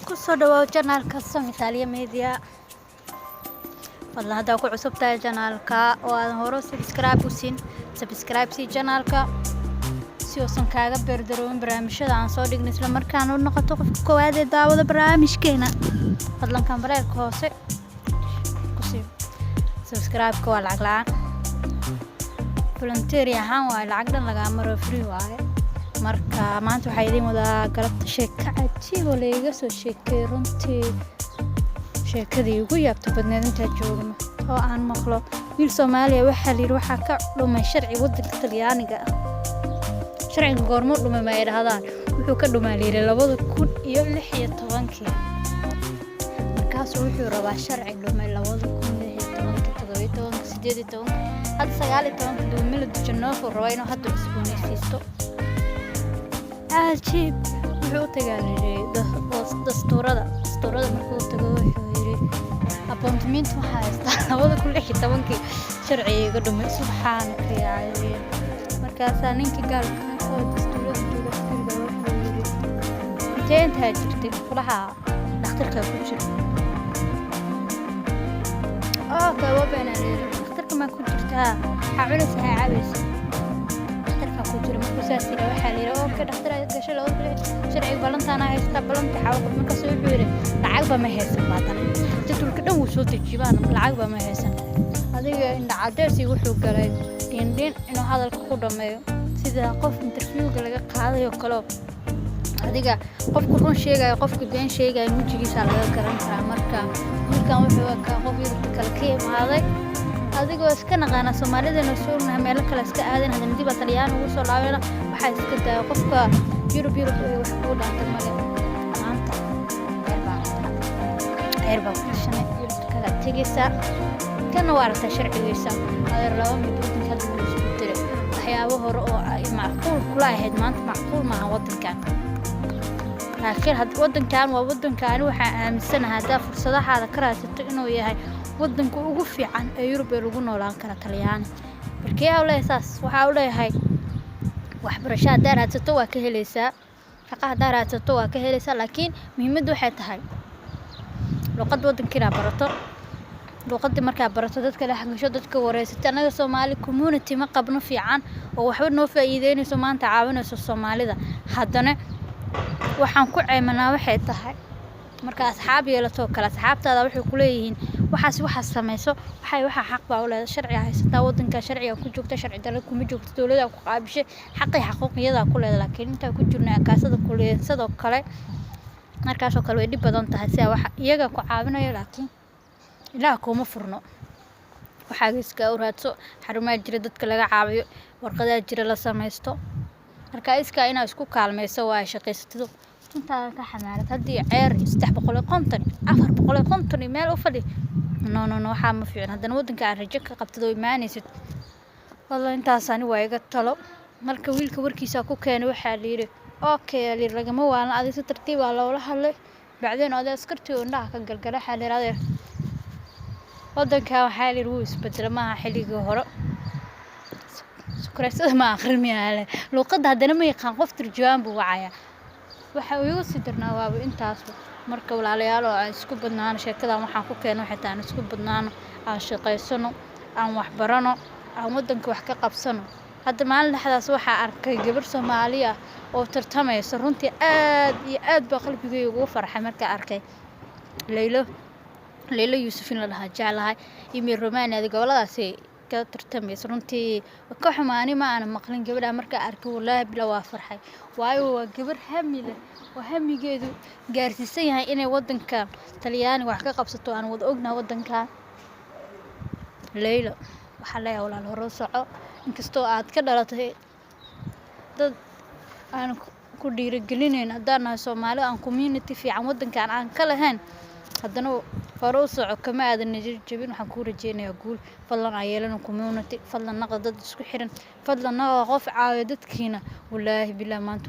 kusoo dhawaw janaalka Soomaaliya Media. Fadlan hadaa ku cusub tahay janaalka oo aad hore subscribe si janaalka si uusan kaaga beerdaroobin barnaamijyada aan soo dhigno isla markaana u noqoto qofka koowaad ee daawada barnaamijkeena. Fadlan kambareerka hoose ku sii subscribe-ka waa lacag la'aan. volunteer ahaan waa lacag dhan laga maro free waaye. marka maanta waxaa idin wadaa galabta sheeko cajiib oo laga soo sheekay runtii sheekadii ugu yaabta badneed inta joogno oo aan maqlo wiil Soomaaliya waxa ka dhumay sharci waddanka Talyaaniga sharciga goormo dhumay ma yiraahdaan wuxuu ka dhumay 2016 markaas wuxuu rabaa sharci dhumay 2016 hadda 19 duumil Janoof rabo inuu hadda cusboonaysiisto عجيب wuxuu tagaalay dastuurada markuu tago wuxuu yiri appointment waxa haysta 2016 sharciga dhumay subxaanaka yaa ilaahay markaas ninkii gaalka oo dastuurada jooga wuxuu yiri inteenta jirtay fulaha dhakhtarka ku jira ka wabanay dhakhtarka ma ku jirtaa xaabinaysa caabaysa كجرم كوساسي لو حالي لو كدكتور gasho loo sharci balantaana haysta balanta xawqad marka soo xuure lacag ba ma haysan baatan jadwalka dhan uu soo dejibaan lacag ba ma haysan adiga inda cadeesi wuxuu galay indin inuu hadalka ku dhameeyo sida qof interview-ga laga qaadayo kale adiga qofku run sheegayo qofku been sheegayo mujigiisa laga garan karaa marka wuxuu ka qof yiri kala keemaaday adigoo iska naqaana Soomaalida noo soo meel kale iska aadan hadii dib Talyaani ugu soo laabana waxa iska daa qofka Yurub wax ku dhaantay male maanta erba shana Yurub kala tigisa kana waarta sharcigiisa adeer laba midooyin kala isku diray waxyaabo hore oo ay macquul kula ahayd maanta macquul ma aha wadankan laakiin had wadankan waa wadankan waxa aaminsanahay hadaa fursadaha ka raadsato inuu yahay wadanka ugu fiican ee Yurub ee lagu noolaan kara Talyaani markii uu leeyahay waxa uu leeyahay waxbarashada daraadsato waa ka helaysaa shaqada daraadsato waa ka helaysaa laakiin muhiimadu waxay tahay luqad wadankiina barato luqadii markaa barato dadka la xaqiisho dadka wareysata anaga Soomaali community ma qabno fiican oo waxba noo faa'iideynayso maanta caawinayso Soomaalida haddana waxaan ku ceemanaa waxay tahay marka asxaab yeelato kala asxaabtaada waxay ku leeyihiin waxa sameeyso waxa xaq baa u leedahay sharciga haysata wadanka sharciga ku joogta sharci darro kuma joogto dawladda ku qaabishay xaquuqiyada ku leedahay laakiin inta ku jirna akaasada ku leeyahay sidoo kale markaas oo kale way dib badan tahay si wax iyaga ku caawinayo laakiin ilaa kuma furno waxa iska u raadso xarumaha jira dadka laga caawiyo warqadaha jira la sameeysto marka iska inaa isku kaalmayso waa shaqeysatado inta ka xamaarad hadii ceer 450 meel u fadhi no waxa ma fiicna hadan wadanka aan rajo ka qabtado iimaanaysid wallahi intaas ani waa iga talo marka wiilka warkiisa ku keenay waxa la yiri okay lagama waan adii si tartiib ah loola hadlay bacdeen oo askartii oo indhaha ka galgala xaaliradeer wadanka waxa la yiri wuu isbedel ma xilliga hore sukrasada ma akhrimayale luqadda hadana ma yaqaan qof turjubaan buu wacaya waxa uu igu sii darnaa waa intaas marka walaalayaal oo aan isku badnaan sheekada waxaan ku keenay xitaa aan isku badnaan aan shaqeysano aan wax barano aan wadanka wax ka qabsano hadda maalin dhaxdaas waxa arkay gabar Soomaali ah oo tartamaysa runtii aad ba qalbigayga ugu farxay marka arkay Leilo Yuusufin la dhahaa jeclahay imi Romania goboladaasi ka tartamaysa runtii ka xumaani ma aan maqlin gabadha marka arkay wallahi bila waa farxay waayo waa gabar hamile oo hamigeedu gaarsiisan yahay inay wadanka Talyaani wax ka qabsato aan wada ognahay wadanka Leilo waxa la yaabaa hore soco inkastoo aad ka dhalatay dad aan ku dhiirigelinayn hadana Soomaali aan community fiican wadankan aan ka lahayn haddana hore soco kama aadan jabin waxaan ku rajeynayaa guul fadlan ayeelana community fadlan naqad dad isku xiran fadlan qof caawiyo dadkiina wallahi bilaa maanta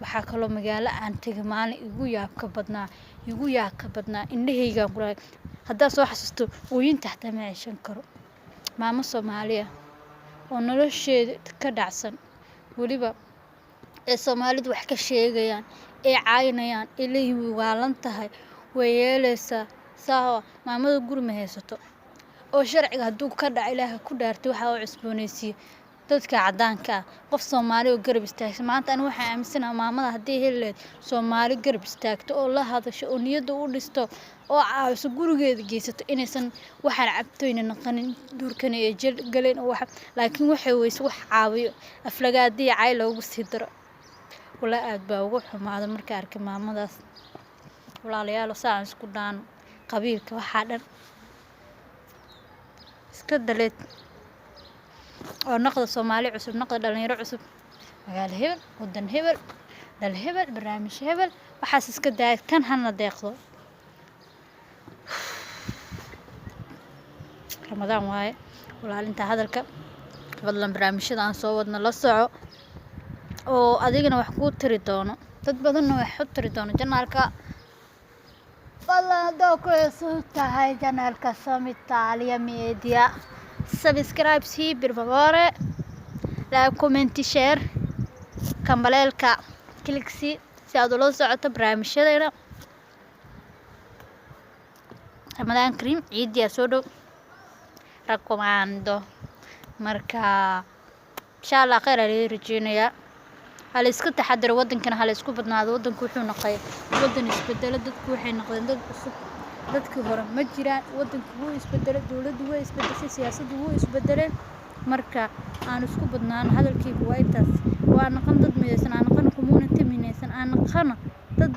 waxa kale magaalo aan tagay maalin igu yaab ka badnaa indhahayga ku raay hadda soo xasuusto ooyinta xataa ma aysan karo maamo Soomaaliya oo nolosheeda ka dhacsan waliba ee Soomaalidu wax ka sheegayaan ee caynayaan ee leeyihiin way waalan tahay way yeelaysaa saawa maamada guri ma haysato oo sharciga hadduu ka dhaco ilaaha ku dhaartay waxa uu cusboonaysiiyo dadka caddaanka ah qof Soomaali oo garab istaagsan maanta anigu waxaan aaminsanahay maamada haddii heli lahayd Soomaali garab istaagto oo la hadasho oo niyadda u dhisto oo caawiso gurigeeda geysato inaysan waxaan cabtooyna naqanin duurkana ee jir galeen oo wax laakiin waxay weyse wax caawiyo aflagaadii cay loogu sii daro walaa aad baa ugu xumaada marka arkay maamadaas walaalayaal saan isku dhaan qabiilka waxa dhan iska daleed oo noqdo Soomaali cusub noqdo dhalinyaro cusub magaalo hebel wadan hebel dal hebel barnaamij hebel waxaas iska daay kan hana deeqdo Ramadaan waaye walaalinta hadalka fadlan barnaamijyada aan soo wadno la soco oo adigana wax ku tiri doono dad badanna wax u tiri doono janaalka fadlan doo ku soo tahay janaalka Somitalia Media subscribe si per favore like comment share kambaleelka click si aad ula socoto barnaamijyadeena Ramadaan Kareem ciidiya soo dhow rakomando marka insha Allah khayr ay rajeynaya hal iska taxadar wadankana hal isku badnaado wadanku wuxuu noqday wadan isbedel dadku waxay noqdeen dad cusub dadkii hore ma jiraan wadanku wuu isbedelay dawladdu way isbedeshay siyaasaddu wuu isbedeleen marka aan isku badnaan hadalkaygu waa intaas waa naqan dad midaysan aan naqan community midaysan aan naqan dad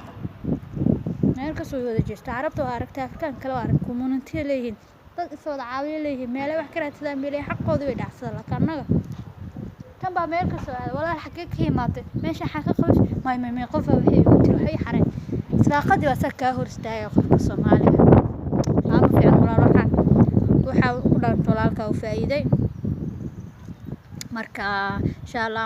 meel ka soo wada jeesta carabta oo aragtay Afrikaan kale oo arag community leeyihiin dad isoo caawiyo leeyihiin meel wax ka raadsadaan meel xaqooda way dhacsadaan laakiin anaga kan baa meel ka soo aaday walaal xaqii ka yimaatay meesha xaq ka qabs may qof waxay ugu tiro waxay xareen saaqadii waa ka hor istaagay qofka Soomaaliga ama fiican walaal waxa ku dhan walaalka u faa'iiday marka insha Allah